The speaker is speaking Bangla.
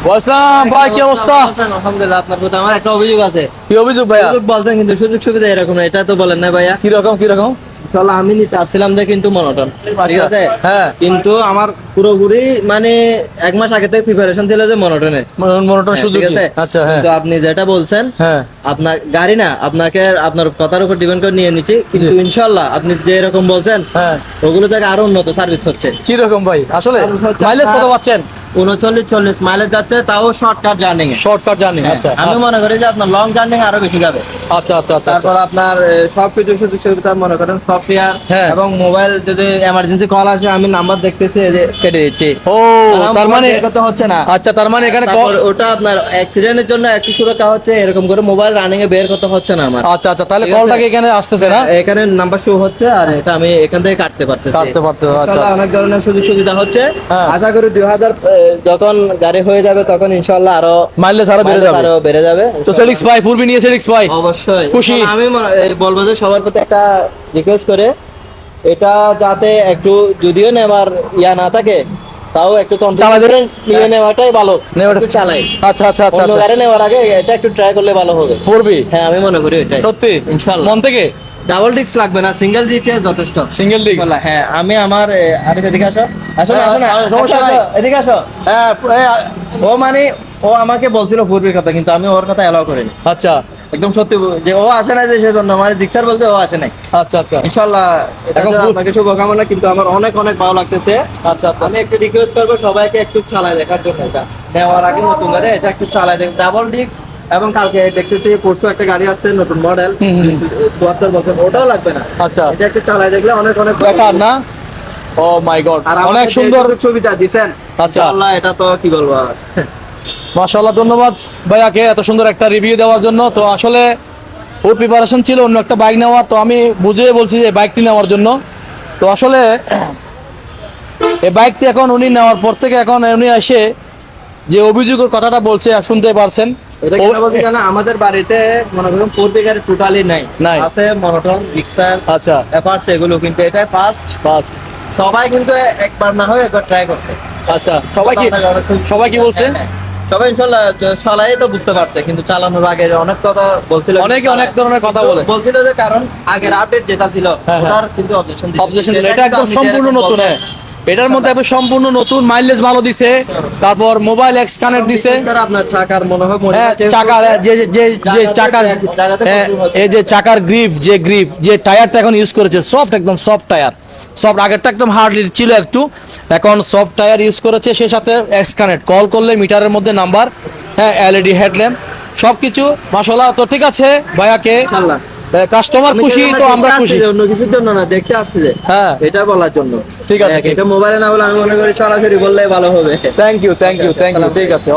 বলছিলাম ভাই কি অবস্থা? আলহামদুলিল্লাহ। আপনার প্রতি আমার একটা অভিযোগ আছে। কি অভিযোগ ভাইয়া? অভিযোগ বলতেন কিন্তু সুযোগ সুবিধা এরকম না, এটা তো বলেন না ভাইয়া। কিরকম? ইনশাআল্লাহ আমি নিতে আসছিলাম যে কিন্তু মনোটন, ঠিক আচ্ছা, আছে? হ্যাঁ। কিন্তু আমার পুরোপুরি মানে 1 মাস আগে থেকে প্রিপারেশন ছিল যে মনোটনে, মনোটন হ্যাঁ, সুযোগ ঠিক আছে? আচ্ছা, হ্যাঁ কিন্তু আপনি যেটা বলছেন, হ্যাঁ আপনার গাড়ি না, আপনাকে আপনার কথার উপর ডিপেন্ড করে নিয়ে নিচ্ছি, কিন্তু ইনশাআল্লাহ আপনি যে এরকম বলছেন হ্যাঁ। ওগুলো থেকে আরো উন্নত সার্ভিস হচ্ছে। কিরকম ভাই আসলে মাইলেজ কত পাচ্ছেন? 39-40 মাইলেজ যাচ্ছে, তাও শর্টকাট জার্নি। Shortcut journey. আচ্ছা, আমি মনে করি যে আপনার লং জার্নি আরো বেশি যাবে। আচ্ছা আচ্ছা আচ্ছা তারপর আপনার সবকিছু সুযোগ সুবিধা মনে করেন সফটওয়্যার হ্যাঁ। এবং মোবাইল যদি এমার্জেন্সি কল আসে আমি নাম্বার দেখতেছি, এই যে কেটে দিচ্ছি। ও তার মানে কত হচ্ছে না। আচ্ছা তার মানে এখানে তারপর ওটা আপনার অ্যাক্সিডেন্টের জন্য একটু সুরক্ষা হচ্ছে, এরকম করে মোবাইল রানিং এ বের করতে হচ্ছে না আমার। আচ্ছা আচ্ছা তাহলে ঠিক আছে? কলটাকে এখানে আসতেছে না? এখানে নাম্বার শো হচ্ছে আর এটা আমি এখান থেকে কাটতে পারতেছি। আচ্ছা ইনশাআল্লাহ অনেক ধরনের সুযোগ সুবিধা হচ্ছে। হ্যাঁ। আশা করি 2000 যখন গাড়ি হয়ে যাবে তখন ইনশাআল্লাহ আরো মাইলেজ আরো বেড়ে যাবে। তো সেলিক্স ভাই ফুলবি নিয়ে সেলিক্স ভাই অবশ্যই খুশি। আমি বলবো যে সবার প্রতি একটা রিকোয়েস্ট করে, এটা যাতে একটু যদিও নেওয়ার ইয়া না থাকে তাও একটু চালাই দেবেন, নিয়ে নেওয়াটাই ভালো, নেওয়াটা- একটু চালাই। আচ্ছা আচ্ছা আচ্ছা অন্য গাড়ি নেওয়ার আগে এটা একটু ট্রাই করলে ভালো হবে। ফুলবি হ্যাঁ আমি মনে করি এটাই সত্যি ইনশাআল্লাহ। মন থেকে ডাবল ডিস্ক লাগবে না, সিঙ্গেল ডিস্কে যথেষ্ট। Single disc. ইনশাআল্লাহ। হ্যাঁ আমি আমার আরে এদিকে আসো, আসো না, আসো না, সমস্যা আসো, নাই। আসো, এদিকে আসো। হ্যাঁ ও মানে ও আমাকে বলছিল ফুরবির কথা, কিন্তু আমি ওর কথা এলাও করিনি। আচ্ছা একদম সত্যি যে ও আসে নাই, যে সেজন্য মানে জিক্সার বলতে ও আসে নাই। আচ্ছা আচ্ছা ইনশাআল্লাহ এখন এখন আপনাকে শুভকামনা, কিন্তু আমার অনেক অনেক ভালো লাগতেছে। আচ্ছা আচ্ছা আমি একটু রিকোয়েস্ট করবো সবাইকে একটু চালায় দেখার জন্য, এটা নেওয়ার আগে নতুন গাড়ি এটা একটু চালায় দেখ, ডাবল ডিস্ক। এবং কালকে দেখতেছি পরশু একটা গাড়ি আসছে নতুন মডেল 74 বছর, ওটাও লাগবে না। আচ্ছা এটা একটু চালায় দেখলে অনেক অনেক বেকার না? ও মাই গড আর অনেক সুন্দর ছবিটা দিছেন। আচ্ছা। আল্লাহ এটা তো কি বলবো আর। মাশাআল্লাহ ধন্যবাদ ভাইয়াকে এত সুন্দর একটা রিভিউ দেওয়ার জন্য। তো আসলে ওর প্রিপারেশন ছিল অন্য একটা বাইক নেওয়ার, তো আমি বুঝিয়ে বলছি যে বাইকটি নেওয়ার জন্য। তো আসলে এই বাইকটি এখন উনি নেওয়ার পর থেকে এখন উনি এসে যে অভিযোগের কথাটা বলছে শুনতে পারছেন। এটা কেন বলছি জানা, আমাদের বাড়িতে মনে করুন 4B গাড়ি টোটালি নাই, নাই। আছে মনোটন, জিক্সার, আচ্ছা এপার্স, এগুলো কিন্তু এটাই ফার্স্ট। ফার্স্ট সবাই কিন্তু একবার না হয় একবার ট্রাই করছে। আচ্ছা সবাই কি বলছে? সবাই ইনশাআল্লাহ চালাই তো বুঝতে পারছে, কিন্তু চালানোর আগে অনেক কথা বলছিল, অনেকে অনেক ধরনের কথা বলে বলছিল যে কারণ আগের আপডেট যেটা ছিল হ্যাঁ, ওটার কিন্তু অবজেকশন দিল। এটা একদম সম্পূর্ণ নতুন। হ্যাঁ এটার মধ্যে একদম সম্পূর্ণ নতুন, মাইলেজ ভালো দিছে, তারপর মোবাইল এক্স কানেক্ট দিছে। আপনার চাকার মনে হয় হ্যাঁ চাকার যে যে যে চাকার এই যে চাকার গ্রিপ যে টায়ারটা এখন ইউজ করেছে সফট, একদম সফট টায়ার। সফট আগেরটা একদম হার্ড ছিল একটু, এখন সফট টায়ার ইউজ করেছে। সেই সাথে এক্স কানেক্ট, কল করলে মিটারের মধ্যে নাম্বার, হ্যাঁ এলইডি হেডল্যাম্প সবকিছু মাশাআল্লাহ। তো ঠিক আছে ভাইয়াকে কাস্টমার খুশি তো আমরা খুশি, অন্য কিছুর জন্য না, দেখতে আসছে যে হ্যাঁ এটা বলার জন্য। ঠিক আছে, এটা মোবাইলে না বলে আমি মনে করি সরাসরি বললে ভালো হবে। থ্যাংক ইউ ঠিক আছে।